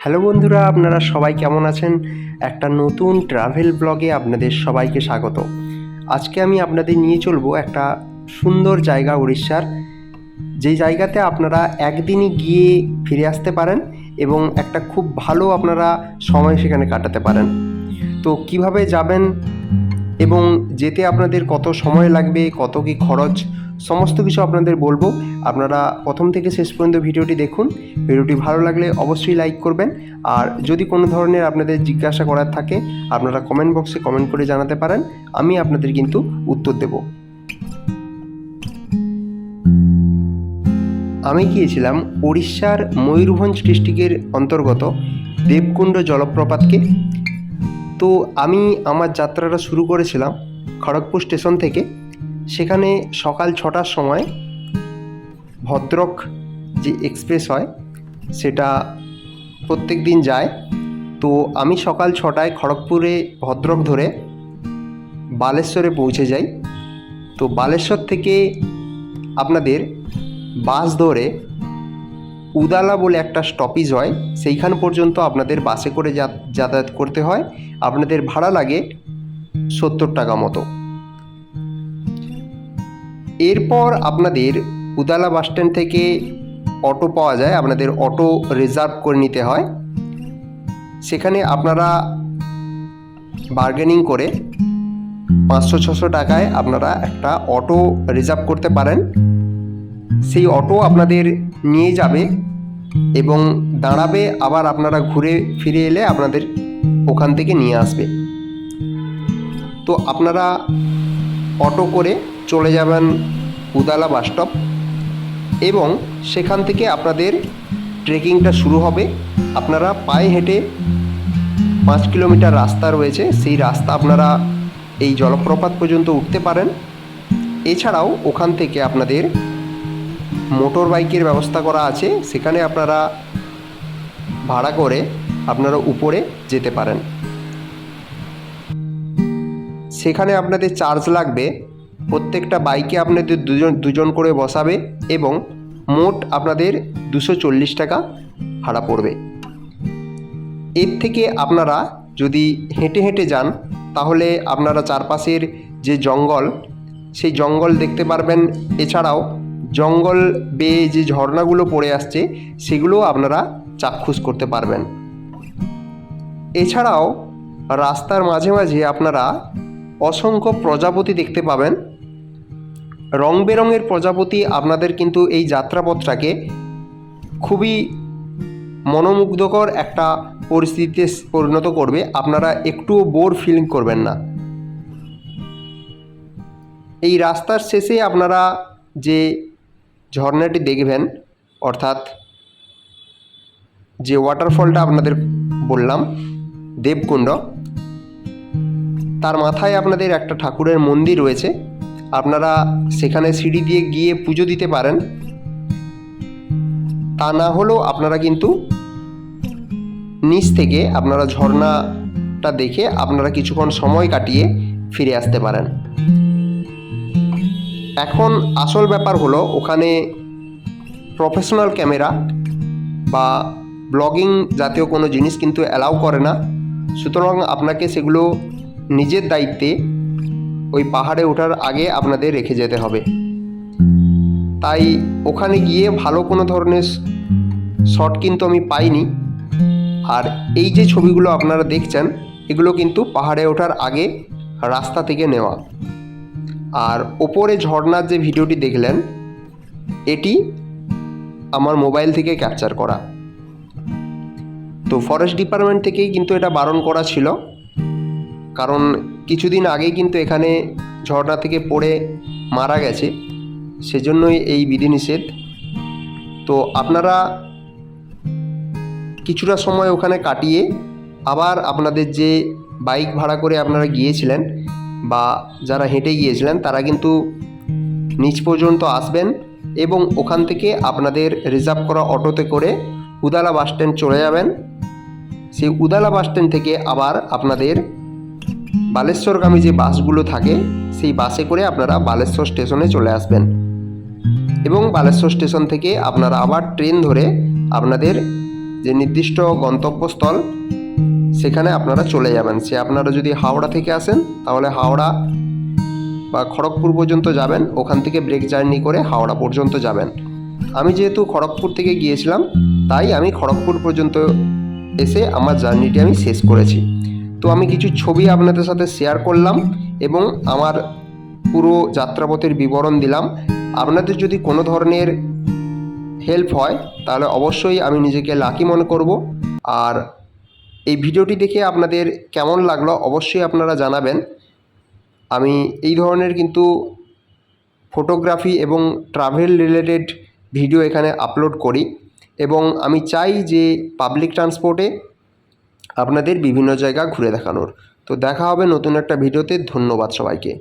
Hello বন্ধুরা, আপনারা সবাই কেমন আছেন? একটা নতুন ট্রাভেল ব্লগে আপনাদের সবাইকে স্বাগত। আজকে আমি আপনাদের নিয়ে চলবো একটা সুন্দর জায়গা উড়িষ্যার, যেই জায়গাতে আপনারা একদিনই গিয়ে ফিরে আসতে পারেন এবং একটা খুব ভালো আপনারা সময় সেখানে কাটাতে পারেন। তো কিভাবে যাবেন এবং যেতে আপনাদের কত সময় লাগবে, কত কি খরচ, সমস্ত কিছু আপনাদের বলবো। আপনারা প্রথম থেকে শেষ পর্যন্ত ভিডিওটি দেখুন। ভিডিওটি ভালো লাগলে অবশ্যই লাইক করবেন, আর যদি কোনো ধরনের আপনাদের জিজ্ঞাসা করার থাকে আপনারা কমেন্ট বক্সে কমেন্ট করে জানাতে পারেন, আমি আপনাদের কিন্তু উত্তর দেব। আমি গিয়েছিলাম উড়িষ্যার ময়ূরভঞ্জ ডিস্ট্রিক্টের অন্তর্গত দেবকুণ্ড জলপ্রপাতকে। তো আমি আমার যাত্রাটা শুরু করেছিলাম খড়গপুর স্টেশন থেকে। সেখানে সকাল 6টার সময় ভদ্রক যে এক্সপ্রেস হয় সেটা প্রত্যেক দিন যায়। তো আমি সকাল 6টায় খড়গপুরে ভদ্রক ধরে বালেশ্বরে পৌঁছে যাই। তো বালেশ্বর থেকে আপনাদের বাস ধরে উদালা বলে একটা স্টপেজ হয়, সেইখান পর্যন্ত আপনাদের বাসে করে যাতায়াত করতে হয়। আপনাদের ভাড়া লাগে 70 টাকা মতো। এরপর আপনাদের উদালা বাসস্ট্যান্ড থেকে অটো পাওয়া যায়, আপনাদের অটো রিজার্ভ করে নিতে হয়। সেখানে আপনারা বার্গেনিং করে 500-600 টাকায় আপনারা একটা অটো রিজার্ভ করতে পারেন। সেই অটো আপনাদের নিয়ে যাবে এবং দাঁড়াবে, আবার আপনারা ঘুরে ফিরে এলে আপনাদের ওখান থেকে নিয়ে আসবে। তো আপনারা অটো করে চলে যাবেন উদালা বাস স্টপ এবং সেখান থেকে আপনাদের ট্রেকিংটা শুরু হবে। আপনারা পায়ে হেঁটে 5 কিলোমিটার রাস্তা রয়েছে, সেই রাস্তা আপনারা এই জলপ্রপাত পর্যন্ত উঠতে পারেন। এছাড়াও ওখান থেকে আপনাদের মোটর বাইকের ব্যবস্থা করা আছে, সেখানে আপনারা ভাড়া করে আপনারা উপরে যেতে পারেন। সেখানে আপনাদের চার্জ লাগবে, প্রত্যেকটা বাইকে আপনাদের দুজন করে বসাবে এবং মোট আপনাদের 240 টাকা ভাড়া পড়বে। এর থেকে আপনারা যদি হেঁটে হেঁটে যান তাহলে আপনারা চারপাশের যে জঙ্গল, সেই জঙ্গল দেখতে পারবেন। এছাড়াও জঙ্গল বেয়ে যে ঝর্ণাগুলো পড়ে আসছে সেগুলোও আপনারা চাক্ষুষ করতে পারবেন। এছাড়াও রাস্তার মাঝে মাঝে আপনারা অসংখ্য প্রজাপতি দেখতে পাবেন। রং বেরঙের প্রজাপতি আপনাদের কিন্তু এই যাত্রাপথটাকে খুবই মনোমুগ্ধকর একটা পরিস্থিতিতে পরিণত করবে। আপনারা একটুও বোর ফিল করবেন না। এই রাস্তার শেষে আপনারা যে ঝর্ণাটি দেখবেন, অর্থাৎ যে ওয়াটারফলটা আপনাদের বললাম দেবকুণ্ড, তার মাথায় আপনাদের একটা ঠাকুরের মন্দির রয়েছে। আপনারা সেখানে সিঁড়ি দিয়ে গিয়ে পুজো দিতে পারেন। তা না হলেও আপনারা কিন্তু নিচ থেকে আপনারা ঝর্ণাটা দেখে আপনারা কিছুক্ষণ সময় কাটিয়ে ফিরে আসতে পারেন। এখন আসল ব্যাপার হলো, ওখানে প্রফেশনাল ক্যামেরা বা ব্লগিং জাতীয় কোনো জিনিস কিন্তু অ্যালাউ করে না। সুতরাং আপনাকে সেগুলো নিজের দায়িত্বে ওই পাহাড়ে ওঠার আগে আপনাদের রেখে যেতে হবে। তাই ওখানে গিয়ে ভালো কোনো ধরনের শট কিন্তু আমি পাইনি। আর এই যে ছবিগুলো আপনারা দেখছেন এগুলো কিন্তু পাহাড়ে ওঠার আগে রাস্তা থেকে নেওয়া। আর ওপরে ঝর্ণার যে ভিডিওটি দেখলেন এটি আমার মোবাইল থেকে ক্যাপচার করা। তো ফরেস্ট ডিপার্টমেন্ট থেকেই কিন্তু এটা বারণ করা ছিল, কারণ কিছুদিন আগেই কিন্তু এখানে ঝর্ণা থেকে পড়ে মারা গেছে, সেজন্যই এই বিধিনিষেধ। তো আপনারা কিছুটা সময় ওখানে কাটিয়ে আবার আপনাদের যে বাইক ভাড়া করে আপনারা গিয়েছিলেন বা যারা হেঁটে গিয়েছিলেন তারা কিন্তু নিচ পর্যন্ত আসবেন এবং ওখান থেকে আপনাদের রিজার্ভ করা অটোতে করে উদালা বাসস্ট্যান্ড চলে যাবেন। সেই উদালা বাসস্ট্যান্ড থেকে আবার আপনাদের বালেশ্বরগামী যে বাসগুলো থাকে সেই বাসে করে আপনারা বালেশ্বর স্টেশনে চলে আসবেন এবং বালেশ্বর স্টেশন থেকে আপনারা আবার ট্রেন ধরে আপনাদের যে নির্দিষ্ট গন্তব্যস্থল সেখানে আপনারা চলে যাবেন। আপনারা যদি হাওড়া থেকে আসেন তাহলে হাওড়া বা খড়গপুর পর্যন্ত যাবেন, ওখান থেকে ব্রেক জার্নি করে হাওড়া পর্যন্ত যাবেন। আমি যেহেতু খড়গপুর থেকে গিয়েছিলাম তাই আমি খড়গপুর পর্যন্ত এসে আমার জার্নিটি আমি শেষ করেছি। তো আমি কিছু ছবি আপনাদের সাথে শেয়ার করলাম এবং আমার পুরো যাত্রাপথের বিবরণ দিলাম। আপনাদের যদি কোনো ধরনের হেল্প হয় তাহলে অবশ্যই আমি নিজেকে লাকি মনে করব। আর এই ভিডিওটি দেখে আপনাদের কেমন লাগলো অবশ্যই আপনারা জানাবেন। আমি এই ধরনের কিন্তু ফটোগ্রাফি এবং ট্রাভেল রিলেটেড ভিডিও এখানে আপলোড করি এবং আমি চাই যে পাবলিক ট্রান্সপোর্টে আপনাদের বিভিন্ন জায়গা ঘুরে দেখানোর। তো দেখা হবে নতুন একটা ভিডিওতে। ধন্যবাদ সবাইকে।